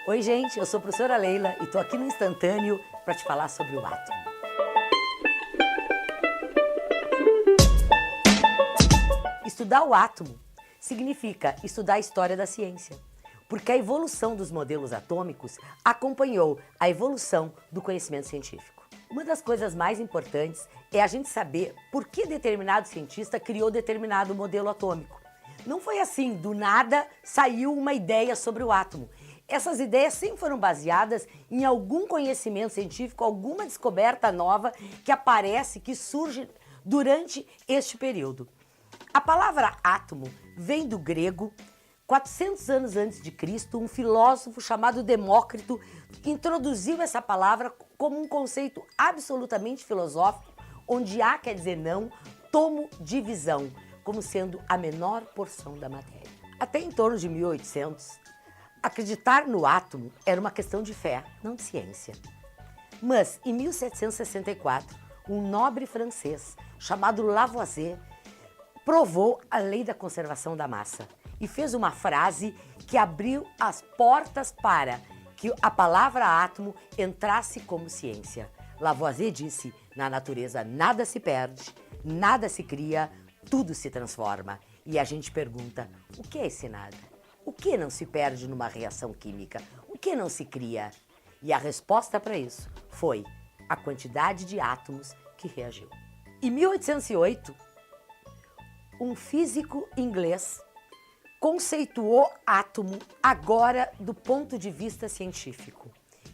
Oi, gente, eu sou a professora Leila e tô aqui no Instantâneo para te falar sobre o átomo. Estudar o átomo significa estudar a história da ciência, porque a evolução dos modelos atômicos acompanhou a evolução do conhecimento científico. Uma das coisas mais importantes é a gente saber por que determinado cientista criou determinado modelo atômico. Não foi assim, do nada saiu uma ideia sobre o átomo. Essas ideias sempre foram baseadas em algum conhecimento científico, alguma descoberta nova que aparece, que surge durante este período. A palavra átomo vem do grego. 400 anos antes de Cristo, um filósofo chamado Demócrito introduziu essa palavra como um conceito absolutamente filosófico, onde A quer dizer não, tomo divisão, como sendo a menor porção da matéria. Até em torno de 1800, acreditar no átomo era uma questão de fé, não de ciência. Mas, em 1764, um nobre francês chamado Lavoisier provou a lei da conservação da massa e fez uma frase que abriu as portas para que a palavra átomo entrasse como ciência. Lavoisier disse: na natureza nada se perde, nada se cria, tudo se transforma. E a gente pergunta: o que é esse nada? O que não se perde numa reação química? O que não se cria? E a resposta para isso foi a quantidade de átomos que reagiu. Em 1808, um físico inglês conceituou átomo agora do ponto de vista científico.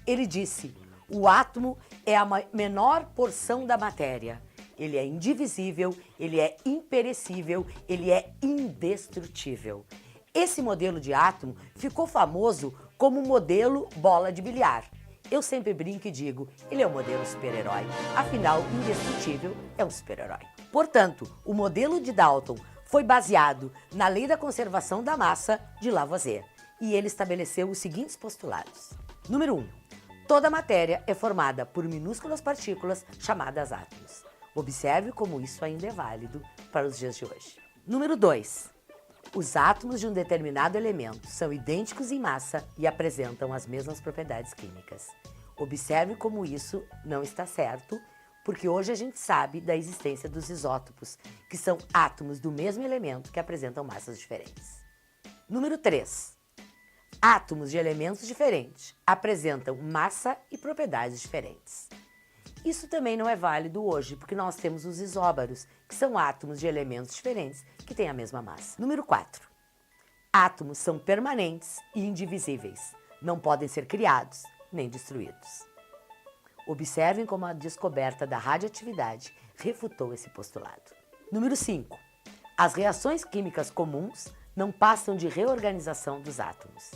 Ele disse: o átomo é a menor porção da matéria. Ele é indivisível, ele é imperecível, ele é indestrutível. Esse modelo de átomo ficou famoso como o modelo bola de bilhar. Eu sempre brinco e digo, ele é o modelo super-herói. Afinal, indestrutível é um super-herói. Portanto, o modelo de Dalton foi baseado na lei da conservação da massa de Lavoisier. E ele estabeleceu os seguintes postulados. Número 1. Toda matéria é formada por minúsculas partículas chamadas átomos. Observe como isso ainda é válido para os dias de hoje. Número 2. Os átomos de um determinado elemento são idênticos em massa e apresentam as mesmas propriedades químicas. Observe como isso não está certo, porque hoje a gente sabe da existência dos isótopos, que são átomos do mesmo elemento que apresentam massas diferentes. Número 3. Átomos de elementos diferentes apresentam massa e propriedades diferentes. Isso também não é válido hoje, porque nós temos os isóbaros, que são átomos de elementos diferentes que têm a mesma massa. Número 4. Átomos são permanentes e indivisíveis. Não podem ser criados nem destruídos. Observem como a descoberta da radioatividade refutou esse postulado. Número 5. As reações químicas comuns não passam de reorganização dos átomos.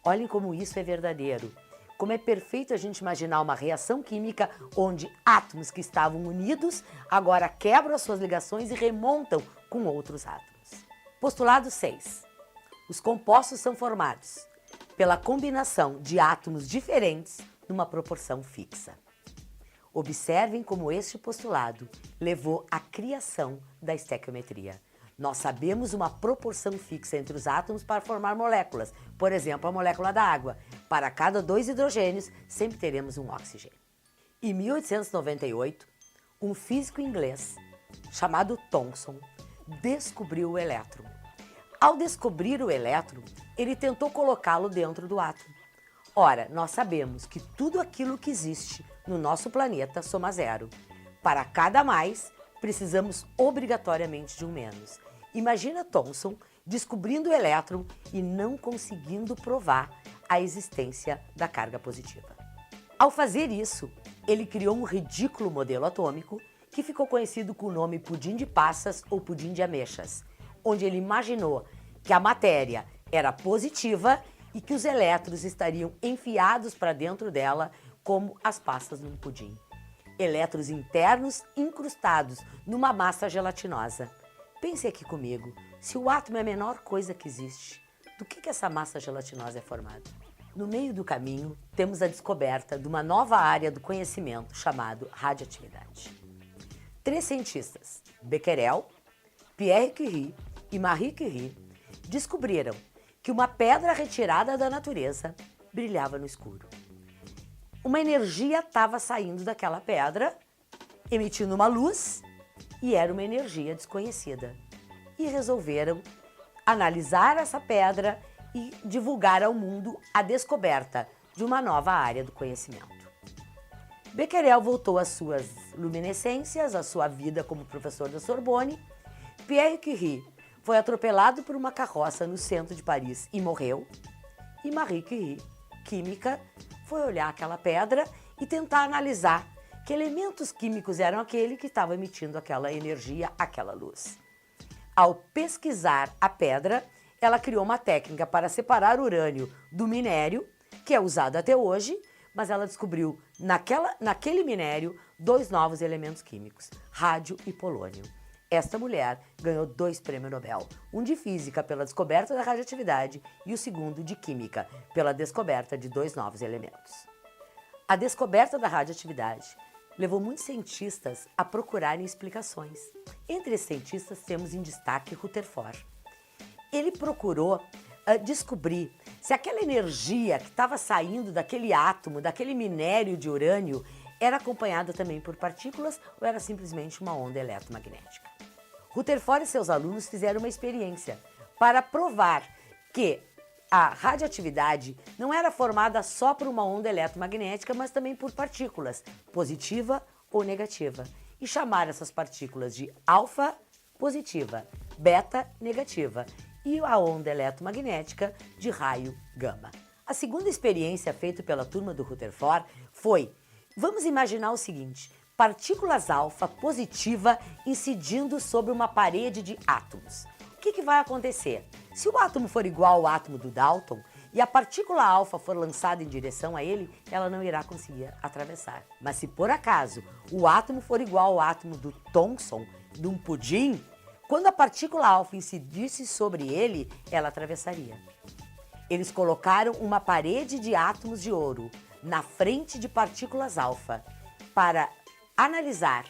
Olhem como isso é verdadeiro. Como é perfeito a gente imaginar uma reação química onde átomos que estavam unidos agora quebram as suas ligações e remontam com outros átomos. Postulado 6. Os compostos são formados pela combinação de átomos diferentes numa proporção fixa. Observem como este postulado levou à criação da estequiometria. Nós sabemos uma proporção fixa entre os átomos para formar moléculas. Por exemplo, a molécula da água. Para cada 2 hidrogênios, sempre teremos um oxigênio. Em 1898, um físico inglês chamado Thomson descobriu o elétron. Ao descobrir o elétron, ele tentou colocá-lo dentro do átomo. Ora, nós sabemos que tudo aquilo que existe no nosso planeta soma zero. Para cada mais, precisamos obrigatoriamente de um menos. Imagina Thomson descobrindo o elétron e não conseguindo provar a existência da carga positiva. Ao fazer isso, ele criou um ridículo modelo atômico que ficou conhecido com o nome pudim de passas ou pudim de ameixas, onde ele imaginou que a matéria era positiva e que os elétrons estariam enfiados para dentro dela como as passas num pudim. Elétrons internos incrustados numa massa gelatinosa. Pense aqui comigo, se o átomo é a menor coisa que existe, do que essa massa gelatinosa é formada? No meio do caminho, temos a descoberta de uma nova área do conhecimento chamado radioatividade. 3 cientistas, Becquerel, Pierre Curie e Marie Curie, descobriram que uma pedra retirada da natureza brilhava no escuro. Uma energia estava saindo daquela pedra, emitindo uma luz, e era uma energia desconhecida. E resolveram analisar essa pedra e divulgar ao mundo a descoberta de uma nova área do conhecimento. Becquerel voltou às suas luminescências, à sua vida como professor da Sorbonne. Pierre Curie foi atropelado por uma carroça no centro de Paris e morreu. E Marie Curie, química, foi olhar aquela pedra e tentar analisar que elementos químicos eram aquele que estava emitindo aquela energia, aquela luz. Ao pesquisar a pedra, ela criou uma técnica para separar o urânio do minério, que é usado até hoje, mas ela descobriu naquele minério 2 novos elementos químicos, rádio e polônio. Esta mulher ganhou 2 prêmios Nobel, um de física pela descoberta da radioatividade e o segundo de química pela descoberta de 2 novos elementos. A descoberta da radioatividade levou muitos cientistas a procurarem explicações. Entre esses cientistas temos em destaque Rutherford. Ele procurou descobrir se aquela energia que estava saindo daquele átomo, daquele minério de urânio, era acompanhada também por partículas ou era simplesmente uma onda eletromagnética. Rutherford e seus alunos fizeram uma experiência para provar que a radioatividade não era formada só por uma onda eletromagnética, mas também por partículas, positiva ou negativa, e chamaram essas partículas de alfa positiva, beta negativa e a onda eletromagnética de raio gama. A segunda experiência feita pela turma do Rutherford foi: vamos imaginar o seguinte, partículas alfa positiva incidindo sobre uma parede de átomos. O que vai acontecer? Se o átomo for igual ao átomo do Dalton e a partícula alfa for lançada em direção a ele, ela não irá conseguir atravessar. Mas se por acaso o átomo for igual ao átomo do Thomson, de um pudim, quando a partícula alfa incidisse sobre ele, ela atravessaria. Eles colocaram uma parede de átomos de ouro na frente de partículas alfa para analisar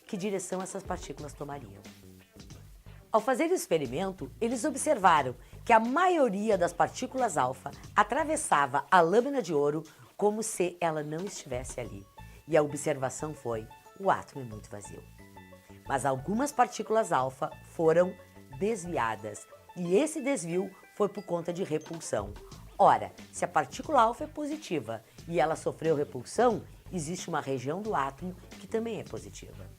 que direção essas partículas tomariam. Ao fazer o experimento, eles observaram que a maioria das partículas alfa atravessava a lâmina de ouro como se ela não estivesse ali. E a observação foi: o átomo é muito vazio. Mas algumas partículas alfa foram desviadas, e esse desvio foi por conta de repulsão. Ora, se a partícula alfa é positiva e ela sofreu repulsão, existe uma região do átomo que também é positiva.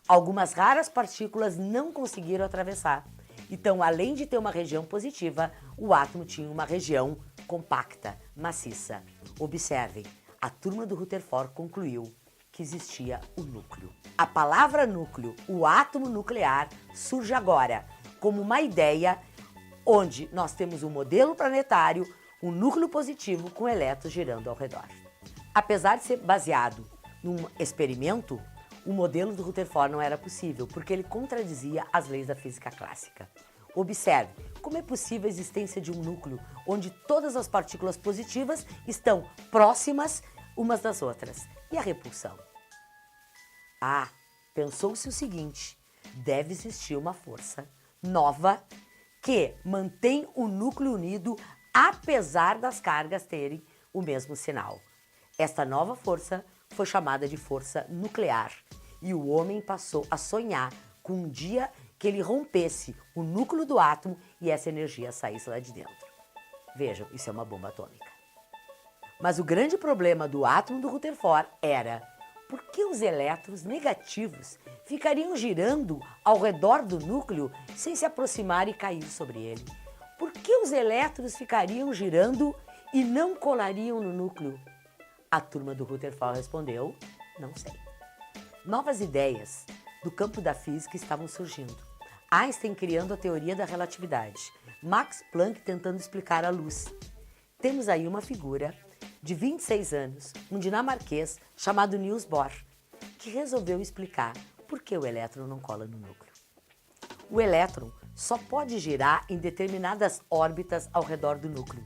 Algumas raras partículas não conseguiram atravessar. Então, além de ter uma região positiva, o átomo tinha uma região compacta, maciça. Observem, a turma do Rutherford concluiu que existia o núcleo. A palavra núcleo, o átomo nuclear, surge agora como uma ideia onde nós temos um modelo planetário, um núcleo positivo com elétrons girando ao redor. Apesar de ser baseado num experimento, o modelo do Rutherford não era possível, porque ele contradizia as leis da física clássica. Observe como é possível a existência de um núcleo onde todas as partículas positivas estão próximas umas das outras. E a repulsão? Pensou-se o seguinte: deve existir uma força nova que mantém o núcleo unido apesar das cargas terem o mesmo sinal. Esta nova força foi chamada de força nuclear e o homem passou a sonhar com um dia que ele rompesse o núcleo do átomo e essa energia saísse lá de dentro. Vejam, isso é uma bomba atômica. Mas o grande problema do átomo do Rutherford era: por que os elétrons negativos ficariam girando ao redor do núcleo sem se aproximar e cair sobre ele? Por que os elétrons ficariam girando e não colariam no núcleo? A turma do Rutherford respondeu: não sei. Novas ideias do campo da física estavam surgindo. Einstein criando a teoria da relatividade, Max Planck tentando explicar a luz. Temos aí uma figura de 26 anos, um dinamarquês chamado Niels Bohr, que resolveu explicar por que o elétron não cola no núcleo. O elétron só pode girar em determinadas órbitas ao redor do núcleo,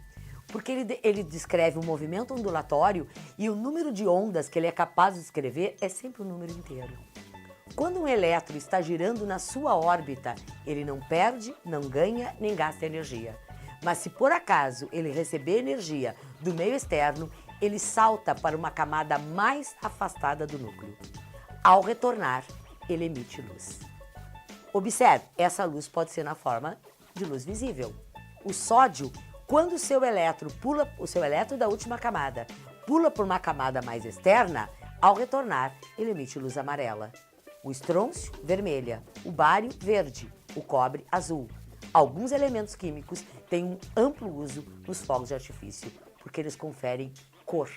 porque ele descreve um movimento ondulatório e o número de ondas que ele é capaz de descrever é sempre o número inteiro. Quando um elétron está girando na sua órbita, ele não perde, não ganha, nem gasta energia. Mas se por acaso ele receber energia do meio externo, ele salta para uma camada mais afastada do núcleo. Ao retornar, ele emite luz. Observe, essa luz pode ser na forma de luz visível. O sódio, quando o seu elétron da última camada pula por uma camada mais externa, ao retornar, ele emite luz amarela. O estrôncio, vermelha. O bário, verde. O cobre, azul. Alguns elementos químicos têm um amplo uso nos fogos de artifício, porque eles conferem cor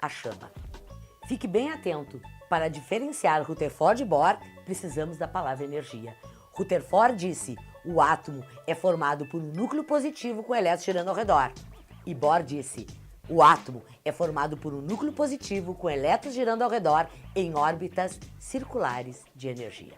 à chama. Fique bem atento. Para diferenciar Rutherford e Bohr, precisamos da palavra energia. Rutherford disse: o átomo é formado por um núcleo positivo com elétrons girando ao redor. E Bohr disse: o átomo é formado por um núcleo positivo com elétrons girando ao redor em órbitas circulares de energia.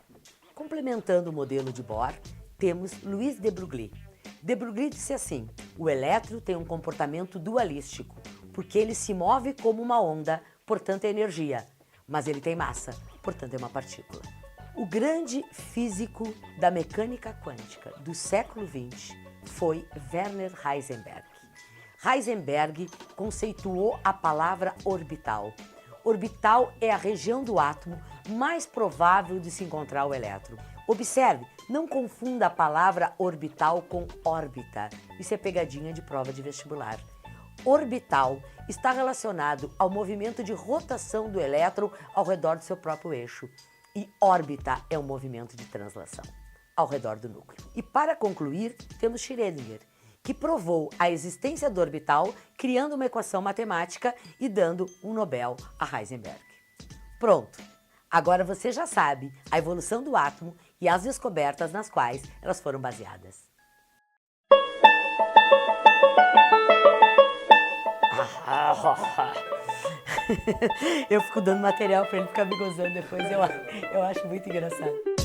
Complementando o modelo de Bohr, temos Louis de Broglie. De Broglie disse assim: o elétron tem um comportamento dualístico, porque ele se move como uma onda, portanto é energia, mas ele tem massa, portanto é uma partícula. O grande físico da mecânica quântica do século XX foi Werner Heisenberg. Heisenberg conceituou a palavra orbital. Orbital é a região do átomo mais provável de se encontrar o elétron. Observe, não confunda a palavra orbital com órbita. Isso é pegadinha de prova de vestibular. Orbital está relacionado ao movimento de rotação do elétron ao redor do seu próprio eixo. E órbita é um movimento de translação ao redor do núcleo. E para concluir, temos Schrödinger, que provou a existência do orbital criando uma equação matemática e dando um Nobel a Heisenberg. Pronto! Agora você já sabe a evolução do átomo e as descobertas nas quais elas foram baseadas. Eu fico dando material para ele ficar me gozando depois, eu acho muito engraçado.